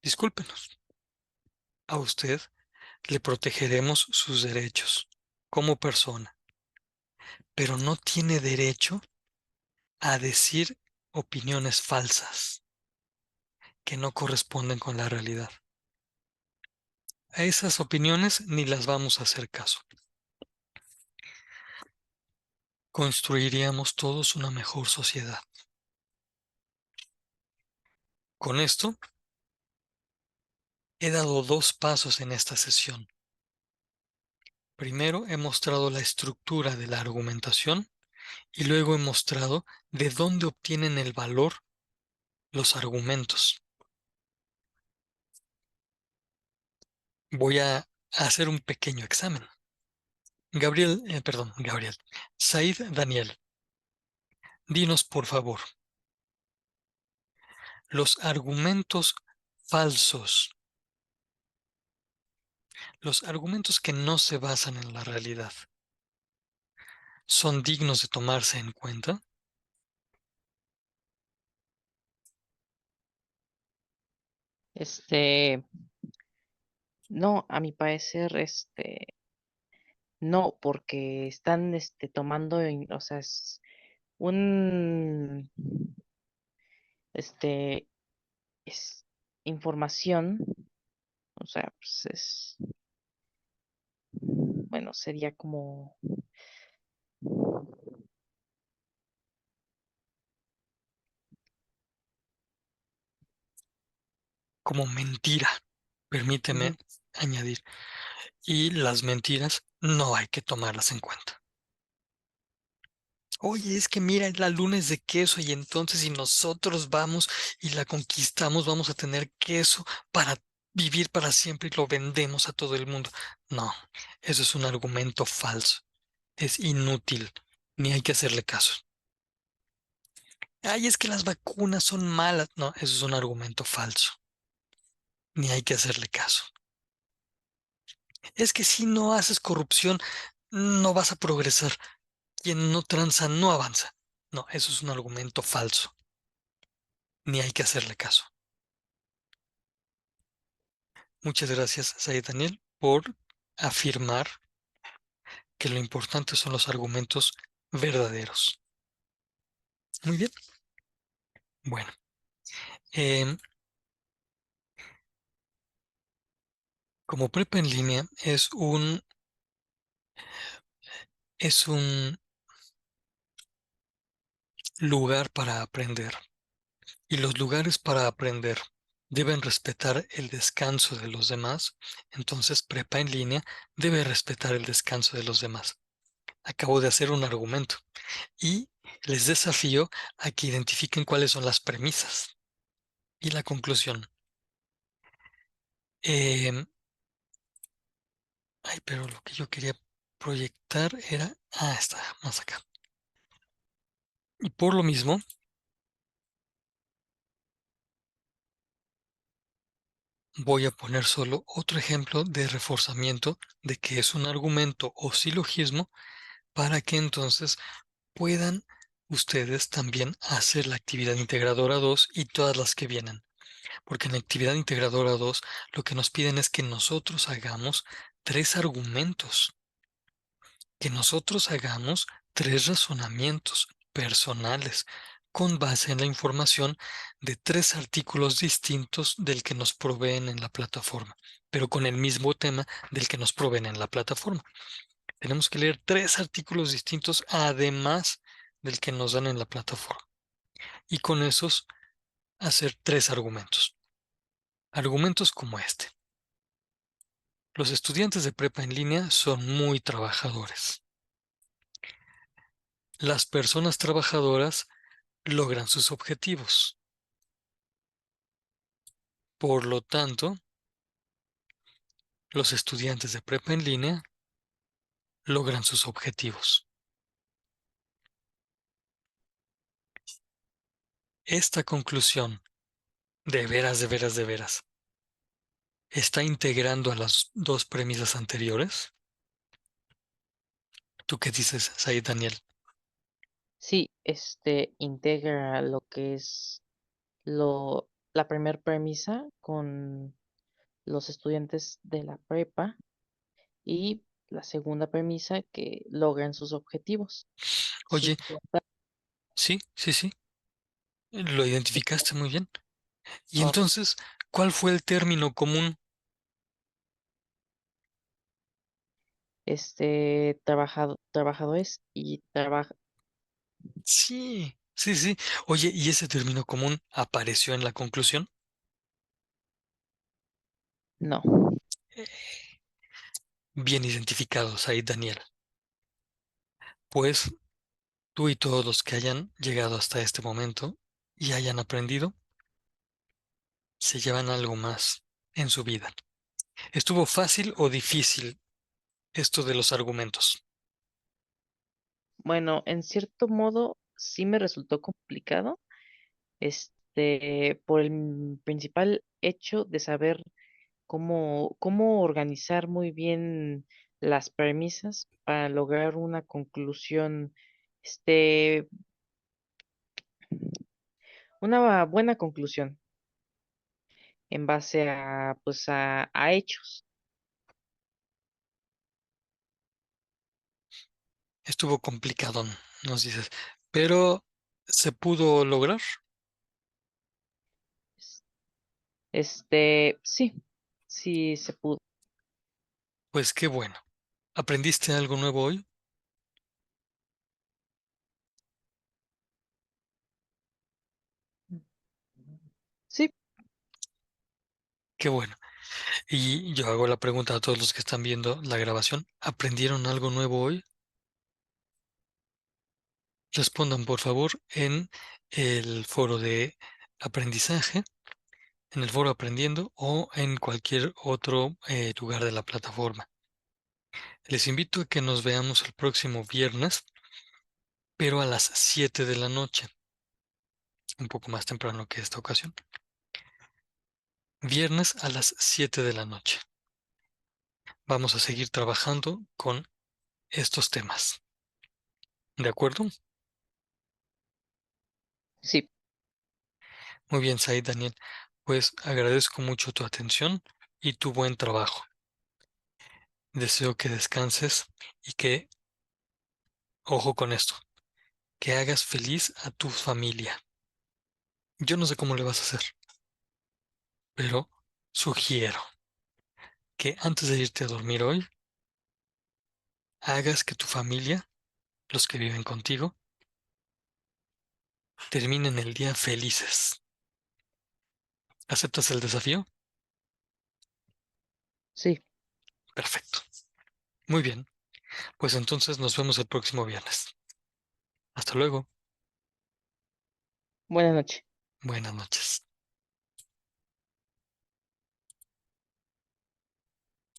Discúlpenos. A usted le protegeremos sus derechos como persona, pero no tiene derecho a decir opiniones falsas que no corresponden con la realidad. A esas opiniones ni las vamos a hacer caso. Construiríamos todos una mejor sociedad. Con esto, he dado dos pasos en esta sesión. Primero, he mostrado la estructura de la argumentación y luego he mostrado de dónde obtienen el valor los argumentos. Voy a hacer un pequeño examen. Gabriel, Said Daniel, dinos por favor, los argumentos falsos, los argumentos que no se basan en la realidad, ¿son dignos de tomarse en cuenta? Este, no, a mi parecer, no, porque están, tomando, o sea, es un, este, es información, o sea, pues bueno, sería Como mentira, permíteme ujú. añadir. Y las mentiras no hay que tomarlas en cuenta. Oye, es que mira, es la lunes de queso y entonces si nosotros vamos y la conquistamos, vamos a tener queso para vivir para siempre y lo vendemos a todo el mundo. No, eso es un argumento falso. Es inútil, ni hay que hacerle caso. Ay, es que las vacunas son malas. No, eso es un argumento falso. ni hay que hacerle caso. Es que si no haces corrupción, no vas a progresar. Quien no tranza no avanza. No, eso es un argumento falso, ni hay que hacerle caso. Muchas gracias, Said Daniel, por afirmar que lo importante son los argumentos verdaderos. Muy bien. Bueno, em, como prepa en línea es un lugar para aprender, y los lugares para aprender deben respetar el descanso de los demás. Entonces prepa en línea debe respetar el descanso de los demás. Acabo de hacer un argumento y les desafío a que identifiquen cuáles son las premisas y la conclusión. Em, Ay, pero lo que yo quería proyectar era... Ah, está más acá. Y por lo mismo, voy a poner solo otro ejemplo de reforzamiento de que es un argumento o silogismo para que entonces puedan ustedes también hacer la actividad integradora 2 y todas las que vienen. Porque en la actividad integradora 2 lo que nos piden es que nosotros hagamos 3 argumentos, que nosotros hagamos 3 razonamientos personales con base en la información de 3 artículos distintos del que nos proveen en la plataforma, pero con el mismo tema del que nos proveen en la plataforma. Tenemos que leer 3 artículos distintos además del que nos dan en la plataforma y con esos hacer 3 argumentos. Argumentos como este. Los estudiantes de prepa en línea son muy trabajadores. Las personas trabajadoras logran sus objetivos. Por lo tanto, los estudiantes de prepa en línea logran sus objetivos. Esta conclusión, de veras, de veras, de veras, está integrando a las 2 premisas anteriores. ¿Tú qué dices, Said Daniel? Sí, integra lo que es la primer premisa con los estudiantes de la prepa y la segunda premisa que logran sus objetivos. Sin Oye, sí, sí, sí, lo identificaste muy bien. Y oh, entonces, ¿cuál fue el término común? trabajadores y Sí, sí, sí. Oye, ¿y ese término común apareció en la conclusión? no. Bien identificado, Said Daniel. Pues tú y todos los que hayan llegado hasta este momento y hayan aprendido, se llevan algo más en su vida. ¿Estuvo fácil o difícil esto de los argumentos? Bueno, en cierto modo sí me resultó complicado, por el principal hecho de saber cómo organizar muy bien las premisas para lograr una conclusión, este, una buena conclusión en base a, pues, a hechos. Estuvo complicadón, nos dices, pero se pudo lograr. Sí, sí se pudo. Pues qué bueno. ¿Aprendiste algo nuevo hoy? Sí, Qué bueno. Y yo hago la pregunta a todos los que están viendo la grabación. ¿Aprendieron algo nuevo hoy? Respondan, por favor, en el foro de aprendizaje, en el foro aprendiendo o en cualquier otro lugar de la plataforma. Les invito a que nos veamos el próximo viernes, pero a las 7 de la noche, un poco más temprano que esta ocasión. Viernes a las 7 de la noche. Vamos a seguir trabajando con estos temas. ¿De acuerdo? Sí, Muy bien, Said Daniel. Pues agradezco mucho tu atención y tu buen trabajo. Deseo que descanses y que, ojo con esto, que hagas feliz a tu familia. Yo no sé cómo le vas a hacer, pero sugiero que antes de irte a dormir hoy, hagas que tu familia, los que viven contigo, terminen el día felices. ¿Aceptas el desafío? sí. Perfecto. Muy bien. Pues entonces nos vemos el próximo viernes. Hasta luego. Buenas noches. Buenas noches.